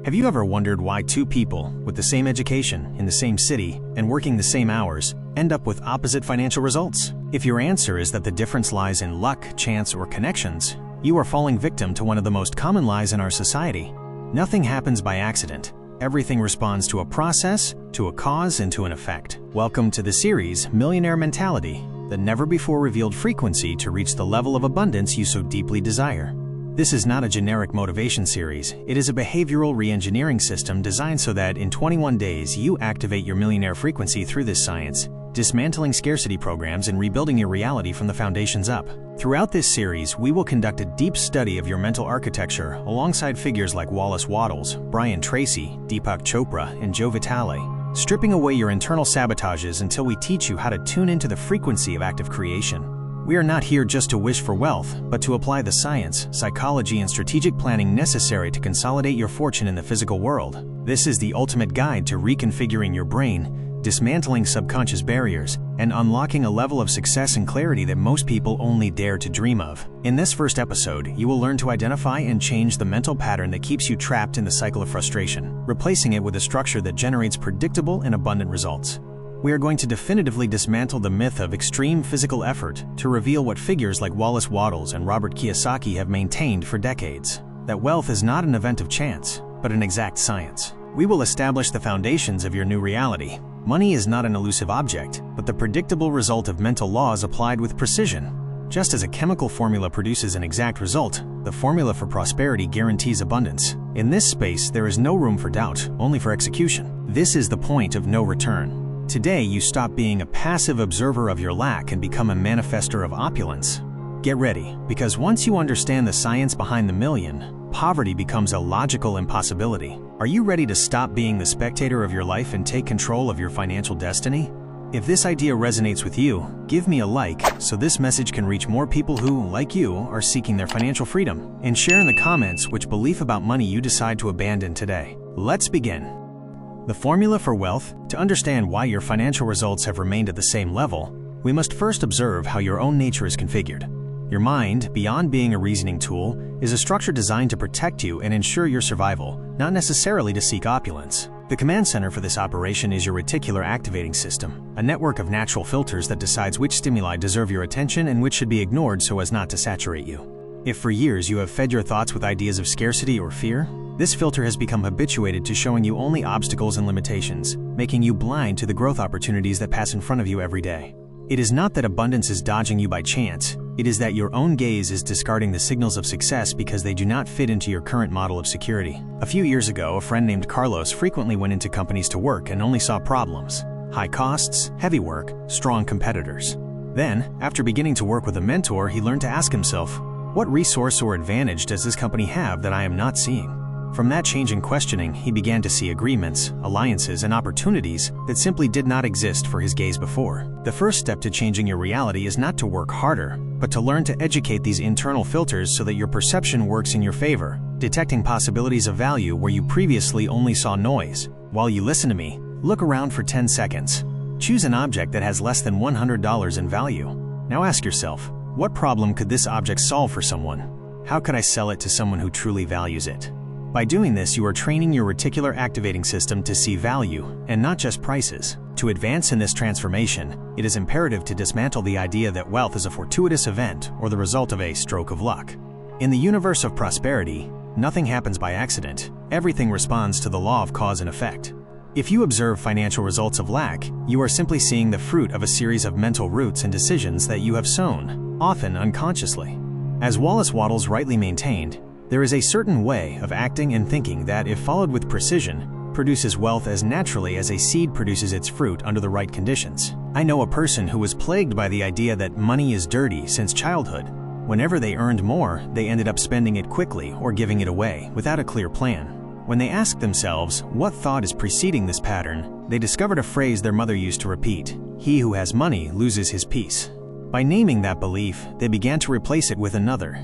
Have you ever wondered why two people with the same education, in the same city, and working the same hours end up with opposite financial results? If your answer is that the difference lies in luck, chance, or connections, you are falling victim to one of the most common lies in our society. Nothing happens by accident. Everything responds to a process, to a cause, and to an effect. Welcome to the series, Millionaire Mentality, the never-before-revealed frequency to reach the level of abundance you so deeply desire. This is not a generic motivation series. It is a behavioral reengineering system designed so that in 21 days you activate your millionaire frequency through this science, dismantling scarcity programs and rebuilding your reality from the foundations up. Throughout this series, we will conduct a deep study of your mental architecture alongside figures like Wallace Wattles, Tracy, Deepak Chopra, and Vitale, stripping away your internal sabotages until we teach you how to tune into the frequency of active creation. We are not here just to wish for wealth, but to apply the science, psychology, and strategic planning necessary to consolidate your fortune in the physical world. This is the ultimate guide to reconfiguring your brain, dismantling subconscious barriers, and unlocking a level of success and clarity that most people only dare to dream of. In this first episode, you will learn to identify and change the mental pattern that keeps you trapped in the cycle of frustration, replacing it with a structure that generates predictable and abundant results. We are going to definitively dismantle the myth of extreme physical effort to reveal what figures like Wallace Wattles and Robert Kiyosaki have maintained for decades: that wealth is not an event of chance, but an exact science. We will establish the foundations of your new reality. Money is not an elusive object, but the predictable result of mental laws applied with precision. Just as a chemical formula produces an exact result, the formula for prosperity guarantees abundance. In this space, there is no room for doubt, only for execution. This is the point of no return. Today, you stop being a passive observer of your lack and become a manifester of opulence. Get ready, because once you understand the science behind the million, poverty becomes a logical impossibility. Are you ready to stop being the spectator of your life and take control of your financial destiny? If this idea resonates with you, give me a like so this message can reach more people who, like you, are seeking their financial freedom. And share in the comments which belief about money you decide to abandon today. Let's begin. The formula for wealth. To understand why your financial results have remained at the same level, we must first observe how your own nature is configured. Your mind, beyond being a reasoning tool, is a structure designed to protect you and ensure your survival, not necessarily to seek opulence. The command center for this operation is your reticular activating system, a network of natural filters that decides which stimuli deserve your attention and which should be ignored so as not to saturate you. If for years you have fed your thoughts with ideas of scarcity or fear, this filter has become habituated to showing you only obstacles and limitations, making you blind to the growth opportunities that pass in front of you every day. It is not that abundance is dodging you by chance, it is that your own gaze is discarding the signals of success because they do not fit into your current model of security. A few years ago, a friend named Carlos frequently went into companies to work and only saw problems: high costs, heavy work, strong competitors. Then, after beginning to work with a mentor, he learned to ask himself, what resource or advantage does this company have that I am not seeing? From that change in questioning, he began to see agreements, alliances, and opportunities that simply did not exist for his gaze before. The first step to changing your reality is not to work harder, but to learn to educate these internal filters so that your perception works in your favor, detecting possibilities of value where you previously only saw noise. While you listen to me, look around for 10 seconds. Choose an object that has less than $100 in value. Now ask yourself, what problem could this object solve for someone? How could I sell it to someone who truly values it? By doing this, you are training your reticular activating system to see value and not just prices. To advance in this transformation, it is imperative to dismantle the idea that wealth is a fortuitous event or the result of a stroke of luck. In the universe of prosperity, nothing happens by accident. Everything responds to the law of cause and effect. If you observe financial results of lack, you are simply seeing the fruit of a series of mental roots and decisions that you have sown, often unconsciously. As Wallace Wattles rightly maintained, there is a certain way of acting and thinking that, if followed with precision, produces wealth as naturally as a seed produces its fruit under the right conditions. I know a person who was plagued by the idea that money is dirty since childhood. Whenever they earned more, they ended up spending it quickly or giving it away without a clear plan. When they asked themselves what thought is preceding this pattern, they discovered a phrase their mother used to repeat: "He who has money loses his peace." By naming that belief, they began to replace it with another: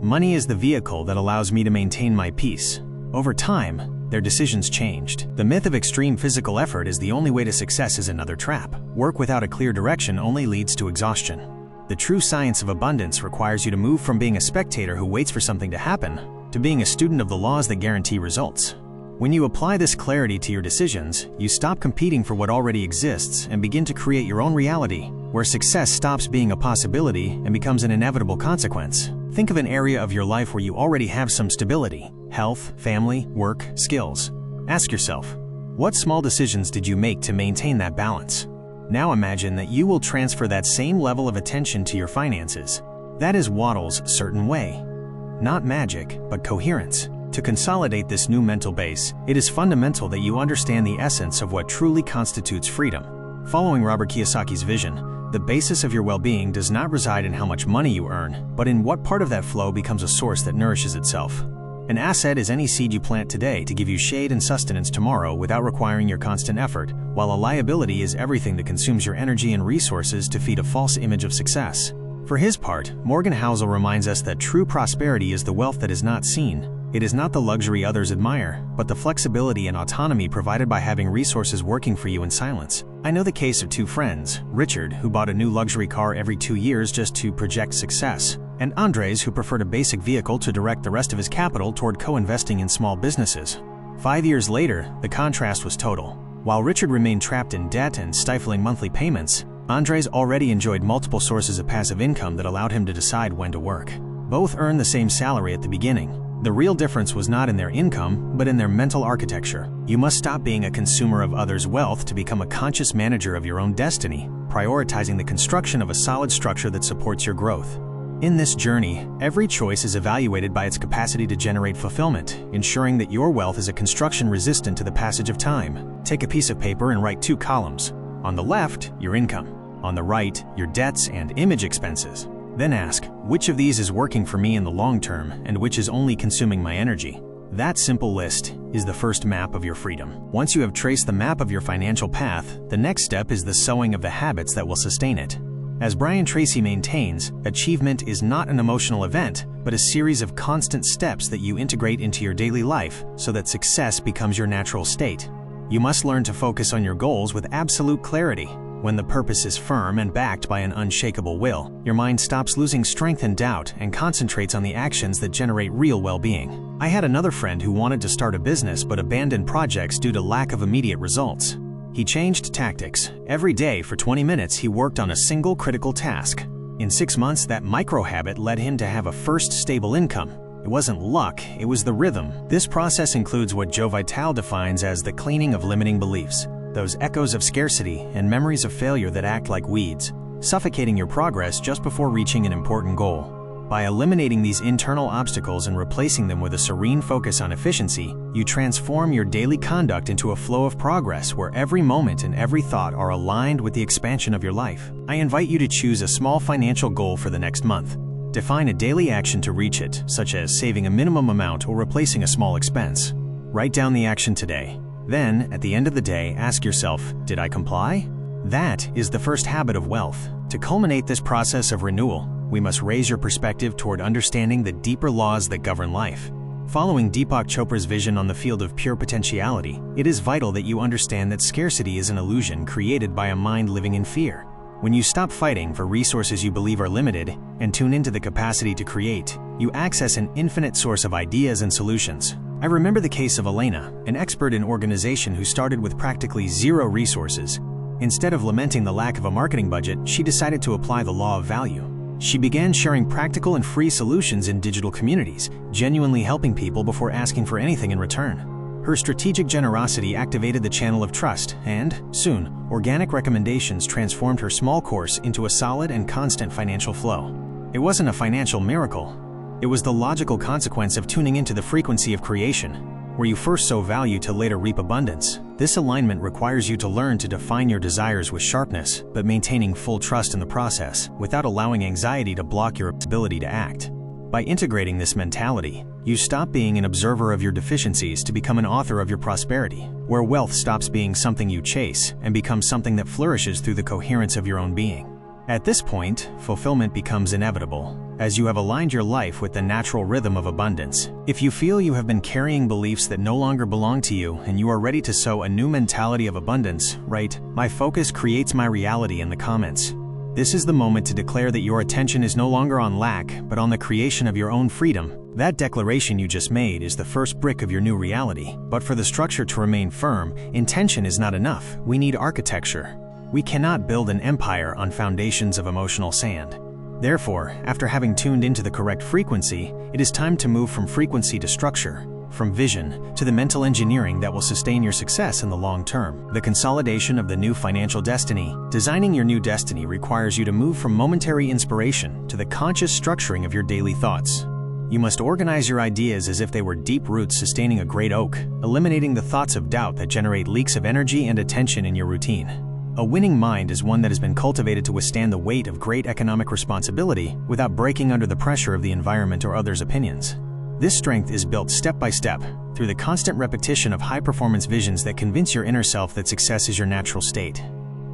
"Money is the vehicle that allows me to maintain my peace." Over time, their decisions changed. The myth of extreme physical effort is the only way to success is another trap. Work without a clear direction only leads to exhaustion. The true science of abundance requires you to move from being a spectator who waits for something to happen to being a student of the laws that guarantee results. When you apply this clarity to your decisions, you stop competing for what already exists and begin to create your own reality, where success stops being a possibility and becomes an inevitable consequence. Think of an area of your life where you already have some stability: health, family, work, skills. Ask yourself, what small decisions did you make to maintain that balance? Now imagine that you will transfer that same level of attention to your finances. That is Wattles' certain way. Not magic, but coherence. To consolidate this new mental base, it is fundamental that you understand the essence of what truly constitutes freedom. Following Robert Kiyosaki's vision, the basis of your well-being does not reside in how much money you earn, but in what part of that flow becomes a source that nourishes itself. An asset is any seed you plant today to give you shade and sustenance tomorrow without requiring your constant effort, while a liability is everything that consumes your energy and resources to feed a false image of success. For his part, Morgan Housel reminds us that true prosperity is the wealth that is not seen. It is not the luxury others admire, but the flexibility and autonomy provided by having resources working for you in silence. I know the case of two friends, Richard, who bought a new luxury car every 2 years just to project success, and Andres, who preferred a basic vehicle to direct the rest of his capital toward co-investing in small businesses. 5 years later, the contrast was total. While Richard remained trapped in debt and stifling monthly payments, Andres already enjoyed multiple sources of passive income that allowed him to decide when to work. Both earned the same salary at the beginning. The real difference was not in their income, but in their mental architecture. You must stop being a consumer of others' wealth to become a conscious manager of your own destiny, prioritizing the construction of a solid structure that supports your growth. In this journey, every choice is evaluated by its capacity to generate fulfillment, ensuring that your wealth is a construction resistant to the passage of time. Take a piece of paper and write 2 columns. On the left, your income. On the right, your debts and image expenses. Then ask, which of these is working for me in the long term and which is only consuming my energy? That simple list is the first map of your freedom. Once you have traced the map of your financial path, the next step is the sowing of the habits that will sustain it. As Tracy maintains, achievement is not an emotional event, but a series of constant steps that you integrate into your daily life so that success becomes your natural state. You must learn to focus on your goals with absolute clarity. When the purpose is firm and backed by an unshakable will, your mind stops losing strength and doubt and concentrates on the actions that generate real well-being. I had another friend who wanted to start a business but abandoned projects due to lack of immediate results. He changed tactics. Every day for 20 minutes, he worked on a single critical task. In 6 months, that micro-habit led him to have a first stable income. It wasn't luck, it was the rhythm. This process includes what Vitale defines as the cleaning of limiting beliefs. Those echoes of scarcity and memories of failure that act like weeds, suffocating your progress just before reaching an important goal. By eliminating these internal obstacles and replacing them with a serene focus on efficiency, you transform your daily conduct into a flow of progress where every moment and every thought are aligned with the expansion of your life. I invite you to choose a small financial goal for the next month. Define a daily action to reach it, such as saving a minimum amount or replacing a small expense. Write down the action today. Then, at the end of the day, ask yourself, did I comply? That is the first habit of wealth. To culminate this process of renewal, we must raise your perspective toward understanding the deeper laws that govern life. Following Deepak Chopra's vision on the field of pure potentiality, it is vital that you understand that scarcity is an illusion created by a mind living in fear. When you stop fighting for resources you believe are limited and tune into the capacity to create, you access an infinite source of ideas and solutions. I remember the case of Elena, an expert in organization who started with practically 0 resources. Instead of lamenting the lack of a marketing budget, she decided to apply the law of value. She began sharing practical and free solutions in digital communities, genuinely helping people before asking for anything in return. Her strategic generosity activated the channel of trust, and, soon, organic recommendations transformed her small course into a solid and constant financial flow. It wasn't a financial miracle. It was the logical consequence of tuning into the frequency of creation, where you first sow value to later reap abundance. This alignment requires you to learn to define your desires with sharpness, but maintaining full trust in the process, without allowing anxiety to block your ability to act. By integrating this mentality, you stop being an observer of your deficiencies to become an author of your prosperity, where wealth stops being something you chase and becomes something that flourishes through the coherence of your own being. At this point, fulfillment becomes inevitable, as you have aligned your life with the natural rhythm of abundance. If you feel you have been carrying beliefs that no longer belong to you and you are ready to sow a new mentality of abundance, write, "My focus creates my reality" in the comments. This is the moment to declare that your attention is no longer on lack, but on the creation of your own freedom. That declaration you just made is the first brick of your new reality. But for the structure to remain firm, intention is not enough. We need architecture. We cannot build an empire on foundations of emotional sand. Therefore, after having tuned into the correct frequency, it is time to move from frequency to structure, from vision to the mental engineering that will sustain your success in the long term. The consolidation of the new financial destiny. Designing your new destiny requires you to move from momentary inspiration to the conscious structuring of your daily thoughts. You must organize your ideas as if they were deep roots sustaining a great oak, eliminating the thoughts of doubt that generate leaks of energy and attention in your routine. A winning mind is one that has been cultivated to withstand the weight of great economic responsibility without breaking under the pressure of the environment or others' opinions. This strength is built step by step, through the constant repetition of high-performance visions that convince your inner self that success is your natural state.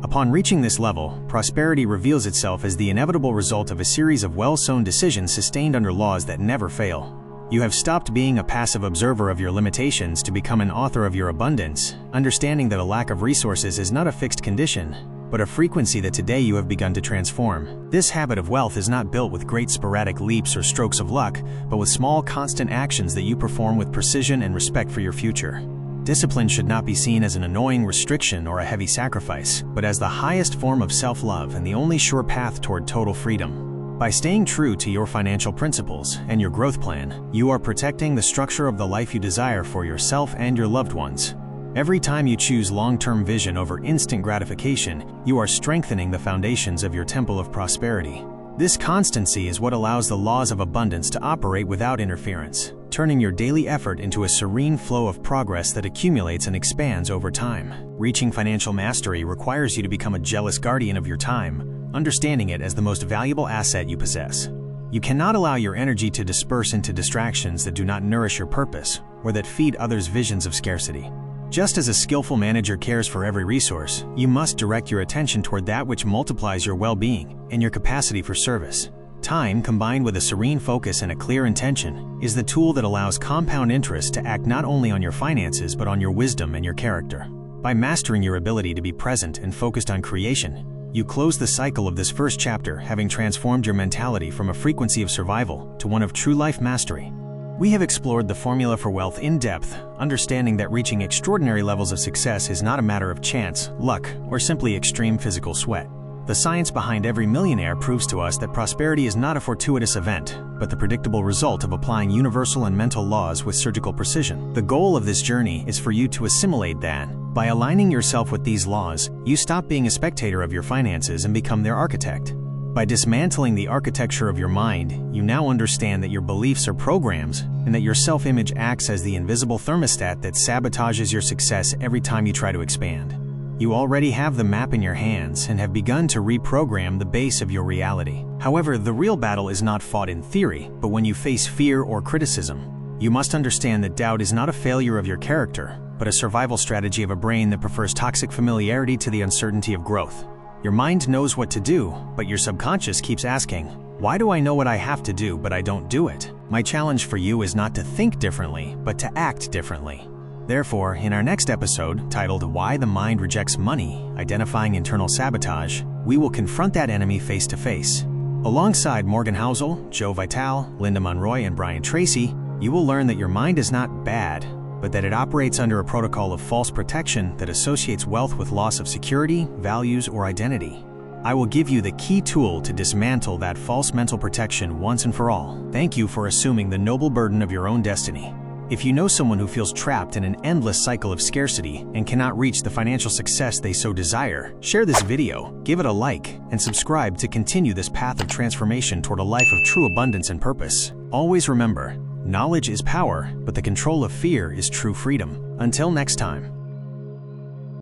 Upon reaching this level, prosperity reveals itself as the inevitable result of a series of well-sown decisions sustained under laws that never fail. You have stopped being a passive observer of your limitations to become an author of your abundance, understanding that a lack of resources is not a fixed condition, but a frequency that today you have begun to transform. This habit of wealth is not built with great sporadic leaps or strokes of luck, but with small, constant actions that you perform with precision and respect for your future. Discipline should not be seen as an annoying restriction or a heavy sacrifice, but as the highest form of self-love and the only sure path toward total freedom. By staying true to your financial principles and your growth plan, you are protecting the structure of the life you desire for yourself and your loved ones. Every time you choose long-term vision over instant gratification, you are strengthening the foundations of your temple of prosperity. This constancy is what allows the laws of abundance to operate without interference, turning your daily effort into a serene flow of progress that accumulates and expands over time. Reaching financial mastery requires you to become a jealous guardian of your time, understanding it as the most valuable asset you possess. You cannot allow your energy to disperse into distractions that do not nourish your purpose or that feed others' visions of scarcity. Just as a skillful manager cares for every resource, you must direct your attention toward that which multiplies your well-being and your capacity for service. Time, combined with a serene focus and a clear intention, is the tool that allows compound interest to act not only on your finances but on your wisdom and your character. By mastering your ability to be present and focused on creation, you close the cycle of this first chapter, having transformed your mentality from a frequency of survival to one of true life mastery. We have explored the formula for wealth in depth, understanding that reaching extraordinary levels of success is not a matter of chance, luck, or simply extreme physical sweat. The science behind every millionaire proves to us that prosperity is not a fortuitous event, but the predictable result of applying universal and mental laws with surgical precision. The goal of this journey is for you to assimilate that. By aligning yourself with these laws, you stop being a spectator of your finances and become their architect. By dismantling the architecture of your mind, you now understand that your beliefs are programs and that your self-image acts as the invisible thermostat that sabotages your success every time you try to expand. You already have the map in your hands and have begun to reprogram the base of your reality. However, the real battle is not fought in theory, but when you face fear or criticism. You must understand that doubt is not a failure of your character, but a survival strategy of a brain that prefers toxic familiarity to the uncertainty of growth. Your mind knows what to do, but your subconscious keeps asking, why do I know what I have to do, but I don't do it? My challenge for you is not to think differently, but to act differently. Therefore, in our next episode, titled Why the Mind Rejects Money, Identifying Internal Sabotage, we will confront that enemy face to face. Alongside Morgan Housel, Joe Vitale, Linda Monroy, and Brian Tracy, you will learn that your mind is not bad, but that it operates under a protocol of false protection that associates wealth with loss of security, values, or identity. I will give you the key tool to dismantle that false mental protection once and for all. Thank you for assuming the noble burden of your own destiny. If you know someone who feels trapped in an endless cycle of scarcity and cannot reach the financial success they so desire, share this video, give it a like, and subscribe to continue this path of transformation toward a life of true abundance and purpose. Always remember, knowledge is power, but the control of fear is true freedom. Until next time.